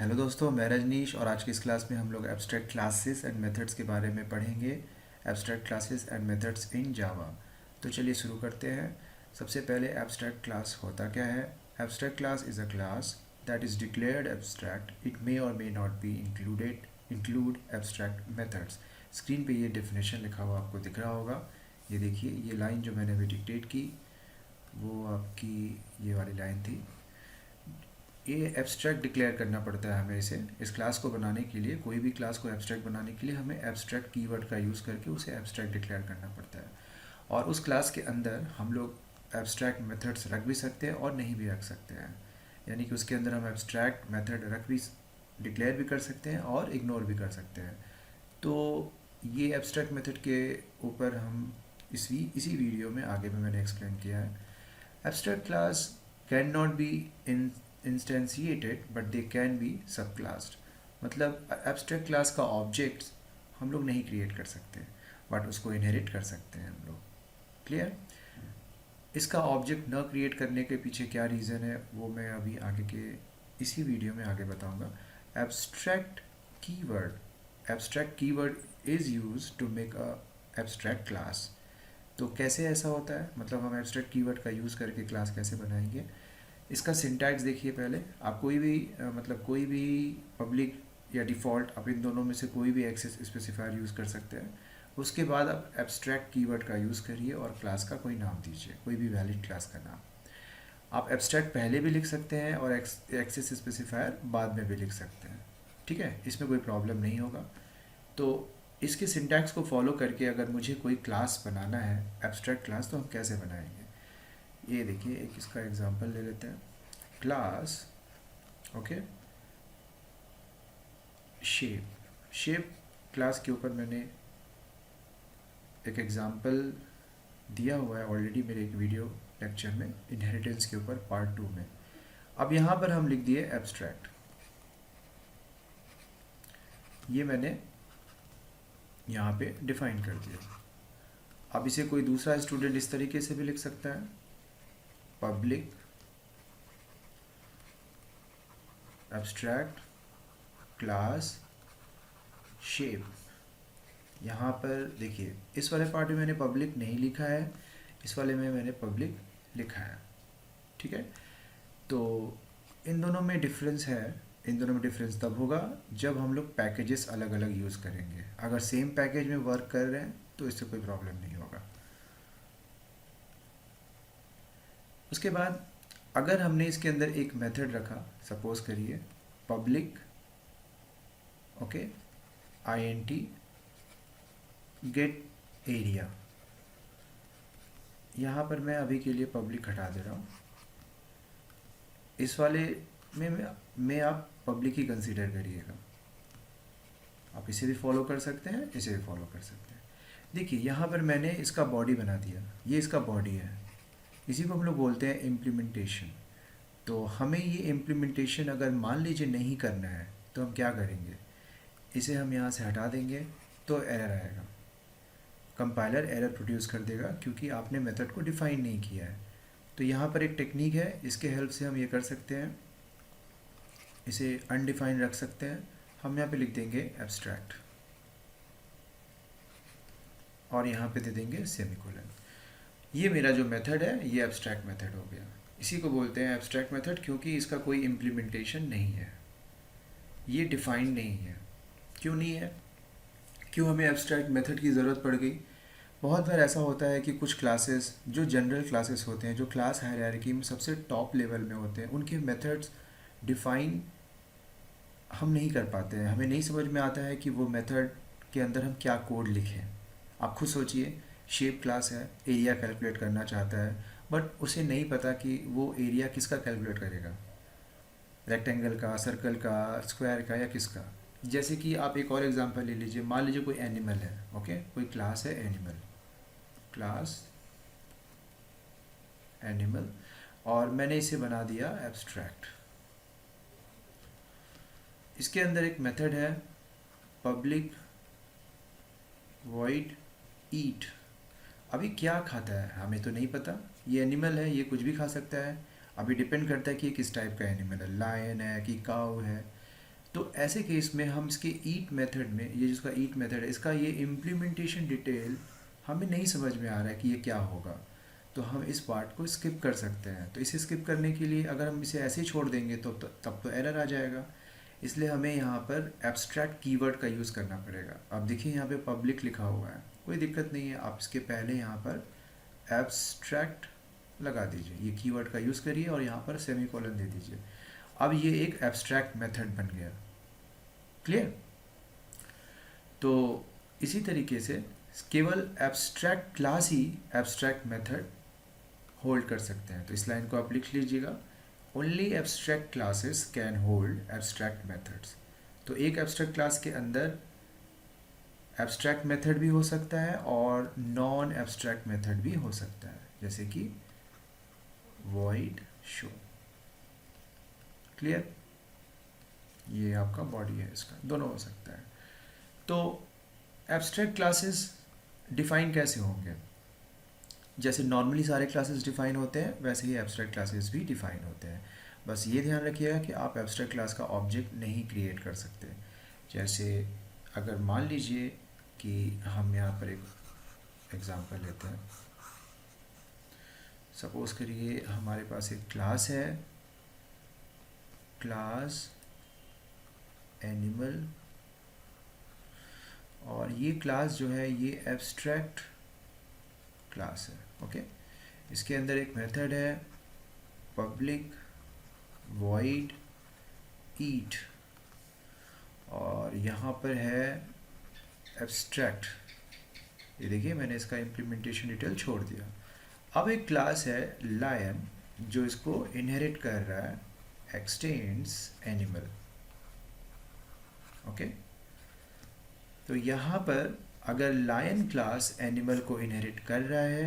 Hello दोस्तों, मैं रजनीश और आज की इस क्लास में हम लोग एब्स्ट्रैक्ट क्लासेस एंड मेथड्स के बारे में पढ़ेंगे। Abstract classes and methods in Java. तो चलिए शुरू करते हैं। सबसे पहले एब्स्ट्रैक्ट क्लास होता क्या है। Abstract class is a class that is declared abstract. It may और may not be include abstract methods. Screen पे ये डेफिनेशन लिखा हुआ आपको दिख रहा होगा। ये देखिए, ये लाइन जो मैंने अभी डिक्टेट की वो आपकी ये वाली लाइन थी। ये एब्स्ट्रैक्ट डिक्लेयर करना पड़ता है हमें इस क्लास को बनाने के लिए। कोई भी क्लास को एब्स्ट्रैक्ट बनाने के लिए हमें एब्स्ट्रैक्ट कीवर्ड का यूज़ करके उसे एब्स्ट्रैक्ट डिक्लेयर करना पड़ता है। और उस क्लास के अंदर हम लोग एब्स्ट्रैक्ट मेथड्स रख भी सकते हैं और नहीं भी रख सकते हैं। यानी कि उसके अंदर हम एब्स्ट्रैक्ट मेथड रख भी डिक्लेयर भी कर सकते हैं और इग्नोर भी कर सकते हैं। तो ये एब्स्ट्रैक्ट मेथड के ऊपर हम इसी वीडियो में आगे में मैंने एक्सप्लेन किया है। Abstract class can not be in instantiated but they can be subclassed. मतलब एब्स्ट्रैक्ट क्लास का ऑब्जेक्ट्स हम लोग नहीं क्रिएट कर सकते बट उसको इनहेरिट कर सकते हैं हम लोग। क्लियर। इसका ऑब्जेक्ट न क्रिएट करने के पीछे क्या रीज़न है वो मैं अभी आगे के इसी वीडियो में आगे बताऊंगा। Abstract keyword is use to make a abstract class. तो कैसे ऐसा होता है, मतलब हम एब्स्ट्रैक्ट कीवर्ड का यूज़ करके क्लास कैसे बनाएंगे। इसका सिंटैक्स देखिए। पहले आप कोई भी मतलब कोई भी पब्लिक या डिफ़ॉल्ट, आप इन दोनों में से कोई भी एक्सेस स्पेसिफायर यूज़ कर सकते हैं। उसके बाद आप एब्स्ट्रैक्ट कीवर्ड का यूज़ करिए और क्लास का कोई नाम दीजिए, कोई भी वैलिड क्लास का नाम। आप एब्स्ट्रैक्ट पहले भी लिख सकते हैं और एक्सेस स्पेसिफायर बाद में भी लिख सकते हैं। ठीक है, इसमें कोई प्रॉब्लम नहीं होगा। तो इसके सिंटैक्स को फॉलो करके अगर मुझे कोई क्लास बनाना है, एब्स्ट्रैक्ट क्लास, तो हम कैसे बनाएंगे। ये देखिए, एक इसका एग्जांपल ले लेते हैं। क्लास ओके शेप क्लास के ऊपर मैंने एक एग्जांपल दिया हुआ है ऑलरेडी मेरे एक वीडियो लेक्चर में, इनहेरिटेंस के ऊपर पार्ट 2 में। अब यहाँ पर हम लिख दिए एब्स्ट्रैक्ट। ये मैंने यहाँ पे डिफाइन कर दिया। अब इसे कोई दूसरा स्टूडेंट इस तरीके से भी लिख सकता है, पब्लिक एब्स्ट्रैक्ट क्लास शेप। यहाँ पर देखिए, इस वाले पार्ट में मैंने पब्लिक नहीं लिखा है, इस वाले में मैंने पब्लिक लिखा है। ठीक है, तो इन दोनों में डिफरेंस है। इन दोनों में डिफरेंस तब होगा जब हम लोग पैकेजेस अलग अलग यूज़ करेंगे। अगर सेम पैकेज में वर्क कर रहे हैं तो इससे कोई प्रॉब्लम नहीं होगा। उसके बाद अगर हमने इसके अंदर एक मेथड रखा, सपोज करिए public okay INT get area. यहाँ पर मैं अभी के लिए पब्लिक हटा दे रहा हूँ। इस वाले में आप पब्लिक ही कंसीडर करिएगा। आप इसे भी फॉलो कर सकते हैं, इसे भी फॉलो कर सकते हैं। देखिए, यहाँ पर मैंने इसका बॉडी बना दिया, ये इसका बॉडी है। इसी को हम लोग बोलते हैं इम्प्लीमेंटेशन। तो हमें ये इम्प्लीमेंटेशन अगर मान लीजिए नहीं करना है तो हम क्या करेंगे, इसे हम यहाँ से हटा देंगे तो एरर आएगा। कंपाइलर एरर प्रोड्यूस कर देगा क्योंकि आपने मेथड को डिफाइन नहीं किया है। तो यहाँ पर एक टेक्निक है, इसके हेल्प से हम ये कर सकते हैं, इसे अनडिफाइंड रख सकते हैं। हम यहाँ पे लिख देंगे एब्स्ट्रैक्ट और यहाँ पे दे देंगे सेमीकोलन। ये मेरा जो मेथड है ये एब्स्ट्रैक्ट मेथड हो गया। इसी को बोलते हैं एब्स्ट्रैक्ट मेथड क्योंकि इसका कोई इम्प्लीमेंटेशन नहीं है, ये डिफाइंड नहीं है। क्यों नहीं है, क्यों हमें एब्स्ट्रैक्ट मेथड की ज़रूरत पड़ गई। बहुत बार ऐसा होता है कि कुछ क्लासेस जो जनरल क्लासेस होते हैं, जो क्लास हायरार्की में सबसे टॉप लेवल में होते हैं, उनके मेथड्स डिफाइन हम नहीं कर पाते हैं। हमें नहीं समझ में आता है कि वो मेथड के अंदर हम क्या कोड लिखें। आप खुद सोचिए, शेप क्लास है, एरिया कैलकुलेट करना चाहता है, बट उसे नहीं पता कि वो एरिया किसका कैलकुलेट करेगा, रेक्टेंगल का, सर्कल का, स्क्वायर का या किसका। जैसे कि आप एक और एग्जांपल ले लीजिए, मान लीजिए कोई एनिमल है, ओके, कोई क्लास है एनिमल, क्लास एनिमल, और मैंने इसे बना दिया एब्स्ट्रैक्ट। इसके अंदर एक मेथड है पब्लिक वॉइड ईट। अभी क्या खाता है हमें तो नहीं पता, ये एनिमल है, ये कुछ भी खा सकता है। अभी डिपेंड करता है कि ये किस टाइप का एनिमल है, लायन है कि काऊ है। तो ऐसे केस में हम इसके ईट मेथड में, ये जिसका ईट मेथड है, इसका ये इम्प्लीमेंटेशन डिटेल हमें नहीं समझ में आ रहा है कि ये क्या होगा, तो हम इस पार्ट को स्किप कर सकते हैं। तो इसे स्किप करने के लिए अगर हम इसे ऐसे ही छोड़ देंगे तो तब तो एरर आ जाएगा। इसलिए हमें यहाँ पर एब्स्ट्रैक्ट कीवर्ड का यूज़ करना पड़ेगा। अब देखिए यहाँ पे पब्लिक लिखा हुआ है, कोई दिक्कत नहीं है, आप इसके पहले यहाँ पर एब्स्ट्रैक्ट लगा दीजिए, ये कीवर्ड का यूज़ करिए और यहाँ पर सेमीकोलन दे दीजिए। अब ये एक एब्स्ट्रैक्ट मेथड बन गया। क्लियर? तो इसी तरीके से केवल एब्स्ट्रैक्ट क्लास ही एब्स्ट्रैक्ट मेथड होल्ड कर सकते हैं। तो इस लाइन को आप लिख लीजिएगा, only abstract classes can hold abstract methods. तो एक एब्स्ट्रैक्ट क्लास के अंदर एब्स्ट्रैक्ट मेथड भी हो सकता है और नॉन एब्स्ट्रैक्ट मेथड भी हो सकता है, जैसे कि void show। क्लियर? ये आपका बॉडी है, इसका दोनों हो सकता है। तो एब्स्ट्रैक्ट क्लासेस डिफाइन कैसे होंगे? जैसे नॉर्मली सारे क्लासेस डिफाइन होते हैं वैसे ही एब्स्ट्रैक्ट क्लासेस भी डिफाइन होते हैं। बस ये ध्यान रखिएगा कि आप एब्स्ट्रैक्ट क्लास का ऑब्जेक्ट नहीं क्रिएट कर सकते। जैसे अगर मान लीजिए कि हम यहाँ पर एक एग्जांपल लेते हैं, सपोज़ करिए हमारे पास एक क्लास है, क्लास एनिमल, और ये क्लास जो है ये एब्स्ट्रैक्ट क्लास है। ओके, इसके अंदर एक मेथड है पब्लिक void eat, और यहाँ पर है एब्स्ट्रैक्ट। ये देखिए मैंने इसका इम्प्लीमेंटेशन डिटेल छोड़ दिया। अब एक क्लास है लायन जो इसको इनहेरिट कर रहा है एक्सटेंड्स एनिमल। ओके, तो यहाँ पर अगर लायन क्लास एनिमल को इनहेरिट कर रहा है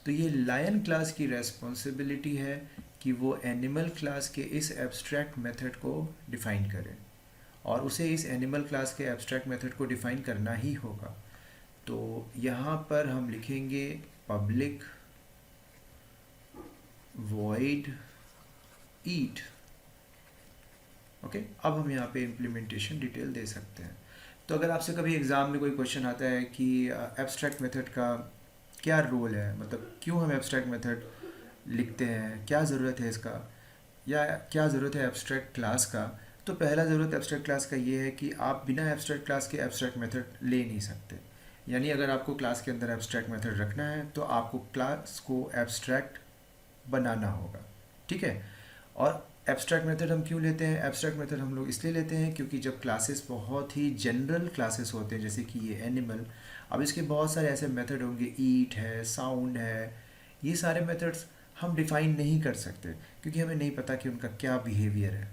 तो ये लायन क्लास की रेस्पॉन्सिबिलिटी है कि वो एनिमल क्लास के इस एब्स्ट्रैक्ट मेथड को डिफ़ाइन करे, और उसे इस एनिमल क्लास के एब्स्ट्रैक्ट मेथड को डिफ़ाइन करना ही होगा। तो यहाँ पर हम लिखेंगे पब्लिक void eat। ओके, अब हम यहाँ पे इम्प्लीमेंटेशन डिटेल दे सकते हैं। तो अगर आपसे कभी एग्ज़ाम में कोई क्वेश्चन आता है कि एब्स्ट्रैक्ट मेथड का क्या रोल है, मतलब क्यों हम एब्स्ट्रैक्ट मेथड लिखते हैं, क्या ज़रूरत है इसका, या क्या ज़रूरत है एब्स्ट्रैक्ट क्लास का, तो पहला ज़रूरत एब्स्ट्रैक्ट क्लास का ये है कि आप बिना एब्स्ट्रैक्ट क्लास के एब्स्ट्रैक्ट मेथड ले नहीं सकते। यानी अगर आपको क्लास के अंदर एब्स्ट्रैक्ट मेथड रखना है तो आपको क्लास को एब्स्ट्रैक्ट बनाना होगा। ठीक है, और एब्स्ट्रैक्ट मेथड हम क्यों लेते हैं? एब्स्ट्रैक्ट मेथड हम लोग इसलिए लेते हैं क्योंकि जब क्लासेस बहुत ही जनरल क्लासेस होते हैं, जैसे कि ये एनिमल, अब इसके बहुत सारे ऐसे मेथड होंगे, ईट है, साउंड है, ये सारे मेथड्स हम डिफ़ाइन नहीं कर सकते क्योंकि हमें नहीं पता कि उनका क्या बिहेवियर है।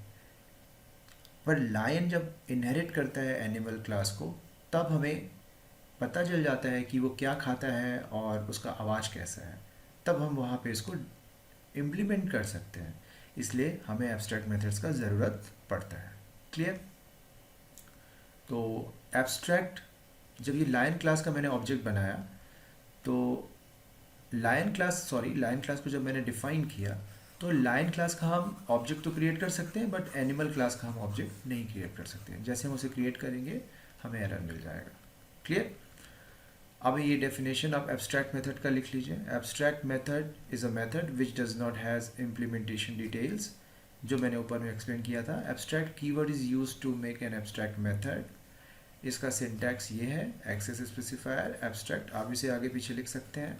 पर लायन जब इनहेरिट करता है एनिमल क्लास को तब हमें पता चल जाता है कि वो क्या खाता है और उसका आवाज़ कैसा है, तब हम वहाँ पे इसको इम्प्लीमेंट कर सकते हैं। इसलिए हमें एब्स्ट्रैक्ट मेथड्स का ज़रूरत पड़ता है। क्लियर? तो एब्स्ट्रैक्ट, जब ये लायन क्लास का मैंने ऑब्जेक्ट बनाया तो लायन क्लास को जब मैंने डिफ़ाइन किया तो लायन क्लास का हम ऑब्जेक्ट तो क्रिएट कर सकते हैं बट एनिमल क्लास का हम ऑब्जेक्ट नहीं क्रिएट कर सकते हैं। जैसे हम उसे क्रिएट करेंगे हमें एरर मिल जाएगा। क्लियर? अब ये डेफिनेशन आप एब्स्ट्रैक्ट मेथड का लिख लीजिए। Abstract method is a method which does not has implementation details, जो मैंने ऊपर में एक्सप्लेन किया था। Abstract keyword is used to make an abstract method. इसका सिंटैक्स ये है, एक्सेस स्पेसिफायर एब्स्ट्रैक्ट, आप इसे आगे पीछे लिख सकते हैं।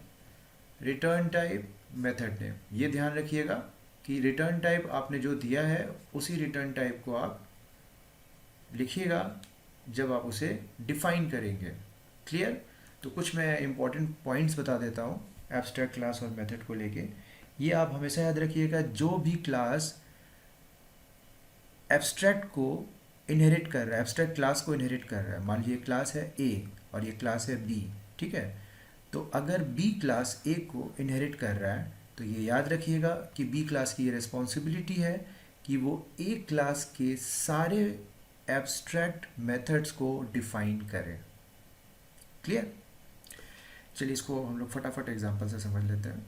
रिटर्न टाइप मेथड नेम, ये ध्यान रखिएगा कि रिटर्न टाइप आपने जो दिया है उसी रिटर्न टाइप को आप लिखिएगा जब आप उसे डिफ़ाइन करेंगे। क्लियर? तो कुछ मैं इंपॉर्टेंट पॉइंट्स बता देता हूँ एब्स्ट्रैक्ट क्लास और मेथड को लेके। ये आप हमेशा याद रखिएगा, जो भी क्लास एब्स्ट्रैक्ट को इनहेरिट कर रहा है, एब्स्ट्रैक्ट क्लास को इनहेरिट कर रहा है, मान लीजिए क्लास है ए और ये क्लास है बी, ठीक है, तो अगर बी क्लास ए को इनहेरिट कर रहा है तो ये याद रखिएगा कि बी क्लास की ये रिस्पॉन्सिबिलिटी है कि वो ए क्लास के सारे एब्स्ट्रैक्ट मेथड्स को डिफाइन करे। क्लियर? चलिए इसको हम लोग फटाफट एग्जांपल से समझ लेते हैं।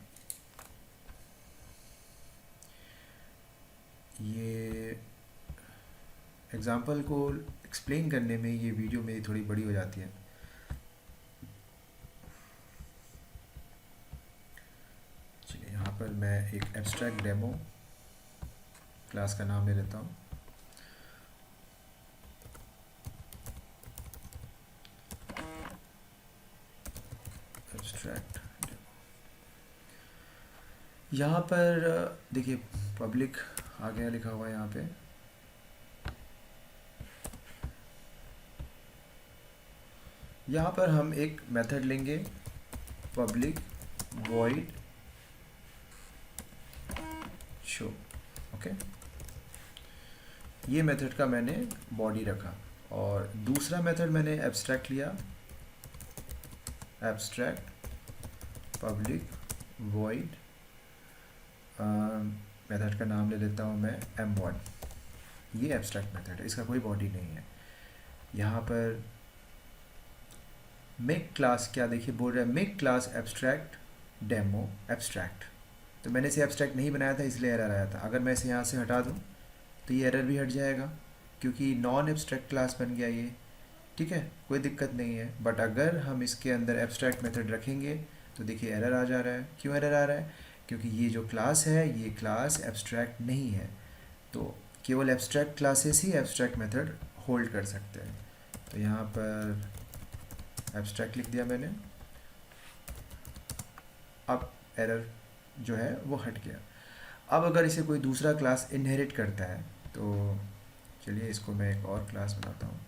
ये एग्ज़ाम्पल को एक्सप्लेन करने में ये वीडियो मेरी थोड़ी बड़ी हो जाती है। चलिए यहाँ पर मैं एक एब्स्ट्रैक्ट डेमो क्लास का नाम ले लेता हूँ। एब्स्ट्रैक्ट यहाँ पर देखिए पब्लिक आ गया लिखा हुआ है यहाँ पे। यहाँ पर हम एक मेथड लेंगे पब्लिक वॉइड शो। ओके, ये मेथड का मैंने बॉडी रखा और दूसरा मेथड मैंने एब्स्ट्रैक्ट लिया, एब्स्ट्रैक्ट पब्लिक वॉइड, मेथड का नाम ले लेता हूँ मैं m1। ये एब्स्ट्रैक्ट मेथड है, इसका कोई बॉडी नहीं है। यहाँ पर मेक क्लास क्या देखिए बोल रहा है, make class abstract demo abstract. तो मैंने इसे एब्स्ट्रैक्ट नहीं बनाया था इसलिए एरर आया था। अगर मैं इसे यहाँ से हटा दूँ तो ये एरर भी हट जाएगा क्योंकि नॉन एब्स्ट्रैक्ट क्लास बन गया ये। ठीक है, कोई दिक्कत नहीं है। बट अगर हम इसके अंदर एब्स्ट्रैक्ट मेथड रखेंगे तो देखिए एरर आ जा रहा है। क्यों एरर आ रहा है? क्योंकि ये जो क्लास है ये क्लास एब्स्ट्रैक्ट नहीं है। तो केवल एब्स्ट्रैक्ट क्लासेस ही एब्स्ट्रैक्ट मेथड होल्ड कर सकते हैं। तो यहाँ पर एब्स्ट्रैक्ट लिख दिया मैंने। अब एरर जो है वो हट गया। अब अगर इसे कोई दूसरा क्लास इनहेरिट करता है तो चलिए इसको मैं एक और क्लास बनाता हूँ,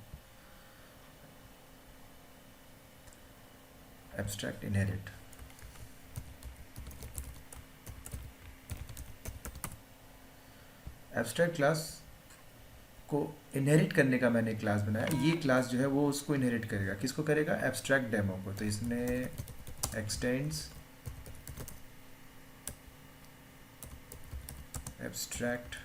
एब्स्ट्रैक्ट इनहेरिट। एब्स्ट्रैक्ट क्लास को इनहेरिट करने का मैंने क्लास बनाया। ये क्लास जो है वो उसको इनहेरिट करेगा। किसको करेगा? एब्स्ट्रैक्ट डेमो को। तो इसने एक्सटेंड्स एब्स्ट्रैक्ट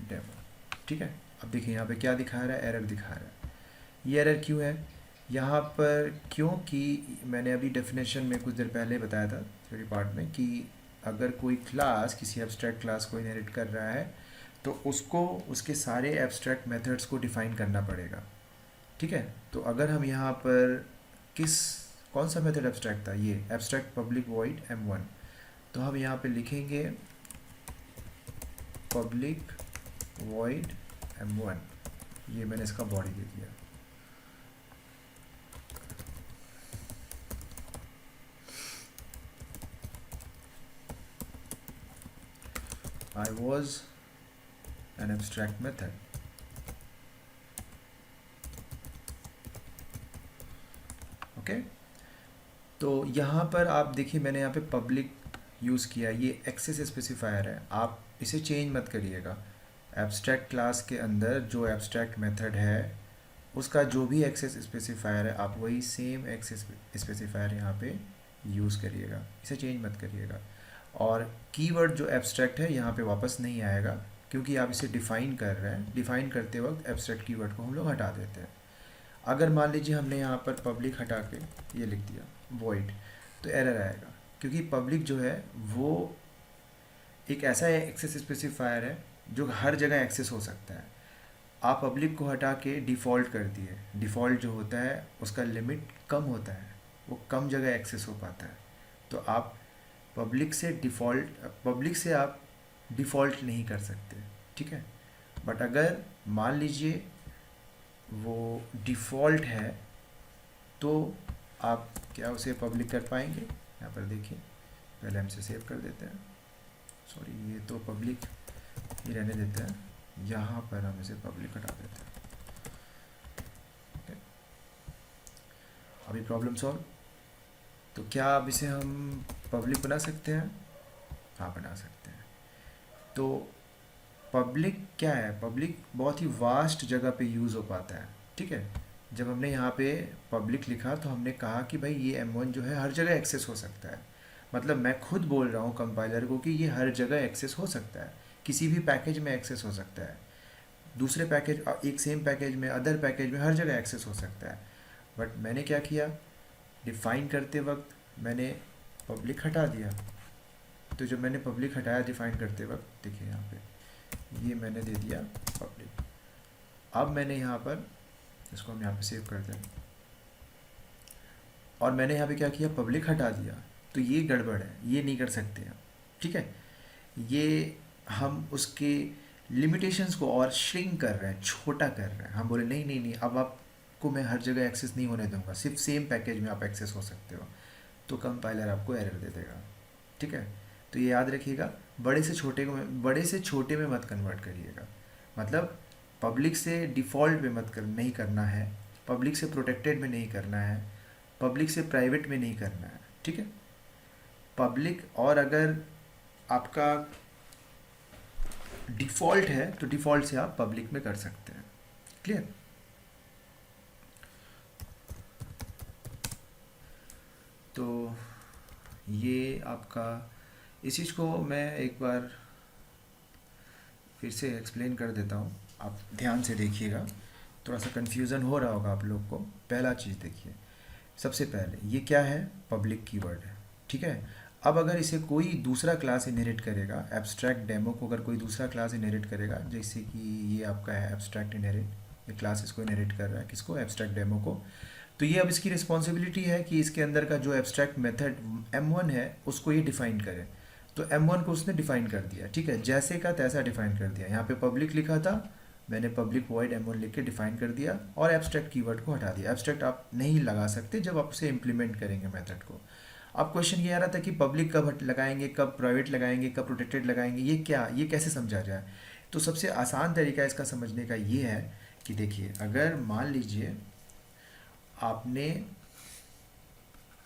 डेमो। ठीक है, अब देखिए यहाँ पे क्या दिखा रहा है, एरर दिखा रहा है। ये एरर क्यों है यहाँ पर? क्योंकि मैंने अभी डेफिनेशन में कुछ देर पहले बताया था थ्योरी पार्ट में कि अगर कोई क्लास किसी एब्स्ट्रैक्ट क्लास को इनहेरिट कर रहा है तो उसको उसके सारे एब्स्ट्रैक्ट मेथड्स को डिफ़ाइन करना पड़ेगा। ठीक है, तो अगर हम यहाँ पर कौन सा मेथड एब्स्ट्रैक्ट था? ये एब्स्ट्रैक्ट पब्लिक वॉइड m1। तो हम यहाँ पे लिखेंगे पब्लिक वॉइड m1। ये मैंने इसका बॉडी दे दिया। I was an abstract method। Okay, तो यहाँ पर आप देखिए मैंने यहाँ पे पब्लिक यूज़ किया। ये एक्सेस स्पेसिफायर है, आप इसे चेंज मत करिएगा। एब्स्ट्रैक्ट क्लास के अंदर जो एब्स्ट्रैक्ट मेथड है उसका जो भी एक्सेस स्पेसिफायर है आप वही सेम एक्सेस स्पेसिफायर यहाँ पे यूज़ करिएगा, इसे चेंज मत करिएगा। और कीवर्ड जो एब्स्ट्रैक्ट है यहाँ पे वापस नहीं आएगा क्योंकि आप इसे डिफ़ाइन कर रहे हैं। डिफ़ाइन करते वक्त एब्स्ट्रैक्ट कीवर्ड को हम लोग हटा देते हैं। अगर मान लीजिए हमने यहाँ पर पब्लिक हटा के ये लिख दिया वॉइड, तो एरर आएगा क्योंकि पब्लिक जो है वो एक ऐसा एक्सेस स्पेसिफायर है जो हर जगह एक्सेस हो सकता है। आप पब्लिक को हटा के डिफ़ॉल्ट कर दिए। डिफ़ॉल्ट जो होता है उसका लिमिट कम होता है, वो कम जगह एक्सेस हो पाता है। तो आप पब्लिक से आप डिफ़ॉल्ट नहीं कर सकते। ठीक है, बट अगर मान लीजिए वो डिफ़ॉल्ट है तो आप क्या उसे पब्लिक कर पाएंगे? यहाँ पर देखिए, पहले हम इसे सेव कर देते हैं। सॉरी, ये तो पब्लिक ही रहने देते हैं। यहाँ पर हम इसे पब्लिक हटा देते हैं। okay? अभी प्रॉब्लम सॉल्व। तो क्या अब इसे हम पब्लिक बना सकते हैं? हाँ, बना सकते हैं। तो पब्लिक क्या है? पब्लिक बहुत ही वास्ट जगह पे यूज़ हो पाता है। ठीक है, जब हमने यहाँ पे पब्लिक लिखा तो हमने कहा कि भाई ये m1 जो है हर जगह एक्सेस हो सकता है। मतलब मैं खुद बोल रहा हूँ कंपाइलर को कि ये हर जगह एक्सेस हो सकता है, किसी भी पैकेज में एक्सेस हो सकता है, दूसरे पैकेज, एक सेम पैकेज में, अदर पैकेज में, हर जगह एक्सेस हो सकता है। बट मैंने क्या किया, डिफ़ाइन करते वक्त मैंने पब्लिक हटा दिया। तो जब मैंने पब्लिक हटाया डिफ़ाइन करते वक्त, देखिए यहाँ पे ये मैंने दे दिया पब्लिक। अब मैंने यहाँ पर, इसको हम यहाँ पे सेव कर दें, और मैंने यहाँ पे क्या किया, पब्लिक हटा दिया, तो ये गड़बड़ है, ये नहीं कर सकते हम, ठीक है। ये हम उसके लिमिटेशंस को और श्रिंक कर रहे हैं, छोटा कर रहे हैं। हम बोले नहीं नहीं नहीं, अब आपको मैं हर जगह एक्सेस नहीं होने दूंगा, सिर्फ सेम पैकेज में आप एक्सेस हो सकते हो, तो कंपाइलर आपको एरर दे देगा, ठीक है। तो ये याद रखिएगा, बड़े से छोटे में मत कन्वर्ट करिएगा। मतलब पब्लिक से डिफ़ॉल्ट में नहीं करना है, पब्लिक से प्रोटेक्टेड में नहीं करना है, पब्लिक से प्राइवेट में नहीं करना है, ठीक है। पब्लिक, और अगर आपका डिफ़ॉल्ट है तो डिफ़ॉल्ट से आप पब्लिक में कर सकते हैं। क्लियर? तो ये आपका, इस चीज़ को मैं एक बार फिर से एक्सप्लेन कर देता हूँ, आप ध्यान से देखिएगा, थोड़ा सा कन्फ्यूज़न हो रहा होगा आप लोग को। पहला चीज़ देखिए, सबसे पहले ये क्या है, पब्लिक कीवर्ड है, ठीक है। अब अगर इसे कोई दूसरा क्लास इनहेरिट करेगा, एब्स्ट्रैक्ट डेमो को अगर कोई दूसरा क्लास इनहेरिट करेगा, जैसे कि ये आपका है एब्स्ट्रैक्ट इनहेरिट, ये क्लास इसको इनहेरिट कर रहा है, किसको, एब्स्ट्रैक्ट डेमो को, तो ये अब इसकी रिस्पॉन्सिबिलिटी है कि इसके अंदर का जो एब्स्ट्रैक्ट मेथड M1 है उसको ये डिफाइन करे। तो M1 को उसने डिफाइन कर दिया, ठीक है, जैसे का तैसा डिफाइन कर दिया। यहाँ पे पब्लिक लिखा था, मैंने पब्लिक वॉइड M1 लिख के डिफाइन कर दिया, और एब्स्ट्रैक्ट कीवर्ड को हटा दिया। एब्स्ट्रैक्ट आप नहीं लगा सकते जब आप उसे इम्प्लीमेंट करेंगे मेथड को। अब क्वेश्चन ये आ रहा था कि पब्लिक कब लगाएंगे, कब प्राइवेट लगाएंगे, कब प्रोटेक्टेड लगाएंगे, ये कैसे समझा जाए। तो सबसे आसान तरीका इसका समझने का ये है कि देखिए, अगर मान लीजिए आपने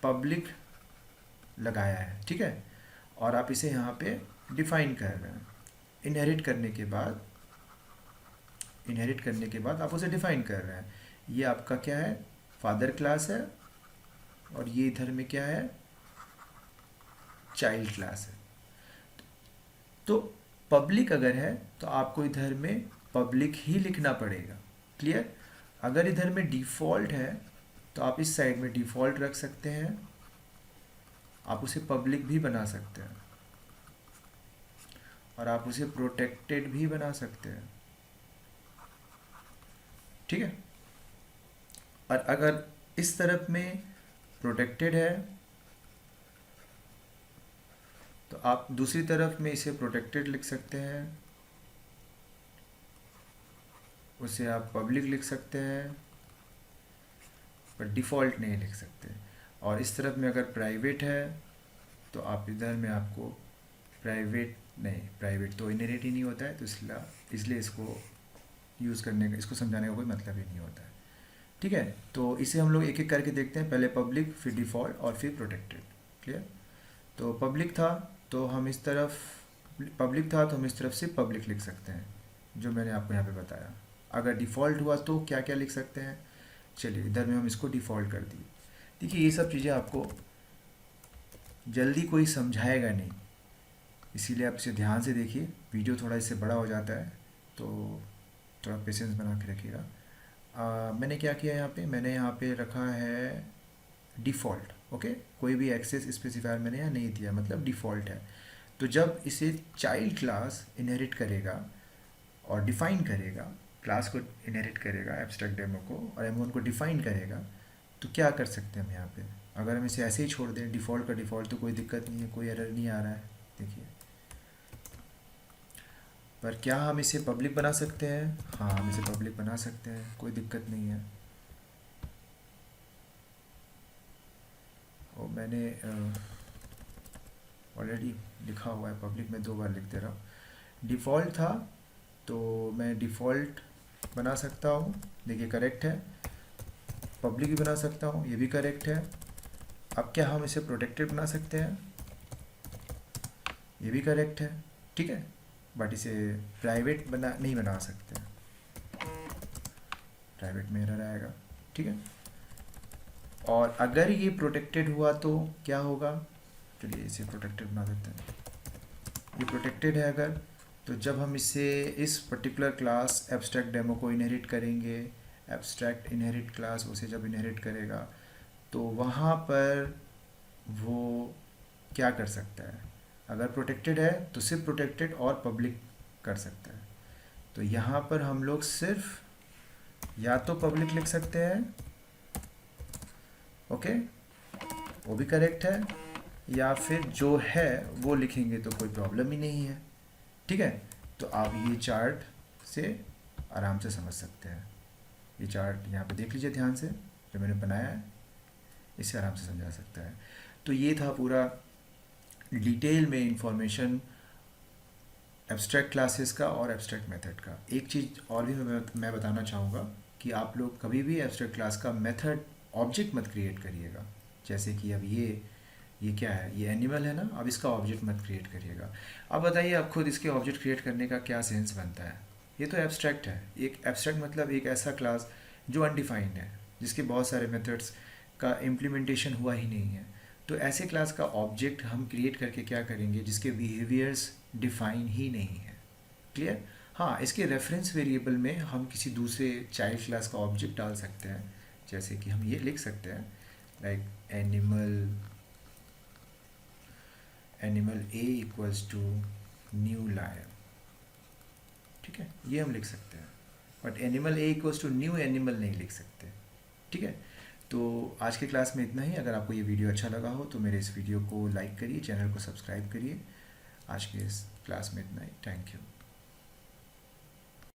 पब्लिक लगाया है, ठीक है, और आप इसे यहाँ पे डिफाइन कर रहे हैं, इनहेरिट करने के बाद आप उसे डिफाइन कर रहे हैं। ये आपका क्या है, फादर क्लास है, और ये इधर में क्या है, चाइल्ड क्लास है। तो पब्लिक अगर है तो आपको इधर में पब्लिक ही लिखना पड़ेगा। क्लियर? अगर इधर में डिफ़ॉल्ट है तो आप इस साइड में डिफ़ॉल्ट रख सकते हैं, आप उसे पब्लिक भी बना सकते हैं, और आप उसे प्रोटेक्टेड भी बना सकते हैं, ठीक है। और अगर इस तरफ में प्रोटेक्टेड है तो आप दूसरी तरफ में इसे प्रोटेक्टेड लिख सकते हैं, उसे आप पब्लिक लिख सकते हैं, पर डिफ़ॉल्ट नहीं लिख सकते। और इस तरफ में अगर प्राइवेट है तो आप इधर में आपको प्राइवेट तो इनहेरिट ही नहीं होता है, तो इसलिए इसको यूज़ करने का, इसको समझाने का कोई मतलब ही नहीं होता है, ठीक है। तो इसे हम लोग एक एक करके देखते हैं, पहले पब्लिक, फिर डिफ़ॉल्ट, और फिर प्रोटेक्टेड। क्लियर? तो पब्लिक था तो हम इस तरफ से पब्लिक लिख सकते हैं, जो मैंने आपको यहाँ पे बताया। अगर डिफ़ॉल्ट हुआ तो क्या क्या लिख सकते हैं, चलिए इधर में हम इसको डिफ़ॉल्ट कर दिए। देखिए, ये सब चीज़ें आपको जल्दी कोई समझाएगा नहीं, इसीलिए आप इसे ध्यान से देखिए। वीडियो थोड़ा इससे बड़ा हो जाता है, तो थोड़ा पेशेंस बना के रखिएगा। मैंने क्या किया यहाँ पे, मैंने यहाँ पे रखा है डिफ़ॉल्ट, ओके। कोई भी एक्सेस स्पेसिफायर मैंने यहाँ नहीं दिया, मतलब डिफ़ॉल्ट है। तो जब इसे चाइल्ड क्लास इनहेरिट करेगा और डिफ़ाइन करेगा, क्लास को इनहेरिट करेगा एब्स्ट्रैक्ट डेमो को, और M1 को डिफ़ाइन करेगा, तो क्या कर सकते हैं हम यहाँ पे, अगर हम इसे ऐसे ही छोड़ दें डिफ़ॉल्ट का डिफ़ॉल्ट, तो कोई दिक्कत नहीं है, कोई एरर नहीं आ रहा है, देखिए। पर क्या हम इसे पब्लिक बना सकते हैं? हाँ, हम इसे पब्लिक बना सकते हैं, कोई दिक्कत नहीं है। और मैंने ऑलरेडी लिखा हुआ है पब्लिक, में 2 बार लिख दे रहा हूँ। डिफ़ॉल्ट था तो मैं डिफ़ॉल्ट बना सकता हूँ, देखिए करेक्ट है। पब्लिक भी बना सकता हूँ, ये भी करेक्ट है। अब क्या हम इसे प्रोटेक्टेड बना सकते हैं? ये भी करेक्ट है, ठीक है। बट इसे प्राइवेट नहीं बना सकते, प्राइवेट में एरर आएगा, ठीक है। और अगर ये प्रोटेक्टेड हुआ तो क्या होगा, चलिए इसे प्रोटेक्टेड बना देते हैं। ये प्रोटेक्टेड है अगर, तो जब हम इसे इस पर्टिकुलर क्लास एब्स्ट्रैक्ट डेमो को इनहेरिट करेंगे, एब्स्ट्रैक्ट इनहेरिट क्लास उसे जब इनहेरिट करेगा, तो वहाँ पर वो क्या कर सकता है, अगर प्रोटेक्टेड है तो सिर्फ प्रोटेक्टेड और पब्लिक कर सकता है। तो यहाँ पर हम लोग सिर्फ या तो पब्लिक लिख सकते हैं, ओके, वो भी करेक्ट है, या फिर जो है वो लिखेंगे तो कोई प्रॉब्लम ही नहीं है। ठीक है, तो आप ये चार्ट से आराम से समझ सकते हैं। ये चार्ट यहाँ पे देख लीजिए ध्यान से, जो मैंने बनाया है, इससे आराम से समझा सकता है। तो ये था पूरा डिटेल में इंफॉर्मेशन एब्स्ट्रैक्ट क्लासेस का और एब्स्ट्रैक्ट मेथड का। एक चीज़ और भी मैं बताना चाहूँगा कि आप लोग कभी भी एब्स्ट्रैक्ट क्लास का मेथड ऑब्जेक्ट मत क्रिएट करिएगा। जैसे कि अब ये क्या है, ये एनिमल है ना, अब इसका ऑब्जेक्ट मत क्रिएट करिएगा। अब बताइए आप खुद इसके ऑब्जेक्ट क्रिएट करने का क्या सेंस बनता है। ये तो एब्स्ट्रैक्ट है। एक एब्स्ट्रैक्ट मतलब एक ऐसा क्लास जो अनडिफाइंड है, जिसके बहुत सारे मेथड्स का इम्प्लीमेंटेशन हुआ ही नहीं है। तो ऐसे क्लास का ऑब्जेक्ट हम क्रिएट करके क्या करेंगे जिसके बिहेवियर्स डिफाइन ही नहीं है। क्लियर? हाँ, इसके रेफरेंस वेरिएबल में हम किसी दूसरे चाइल्ड क्लास का ऑब्जेक्ट डाल सकते हैं। जैसे कि हम ये लिख सकते हैं like animal a equals to new lion. ठीक है, ये हम लिख सकते हैं, but animal a equals to new animal नहीं लिख सकते। ठीक है, तो आज के क्लास में इतना ही। अगर आपको ये वीडियो अच्छा लगा हो तो मेरे इस वीडियो को लाइक करिए, चैनल को सब्सक्राइब करिए। आज के इस क्लास में इतना ही। Thank you.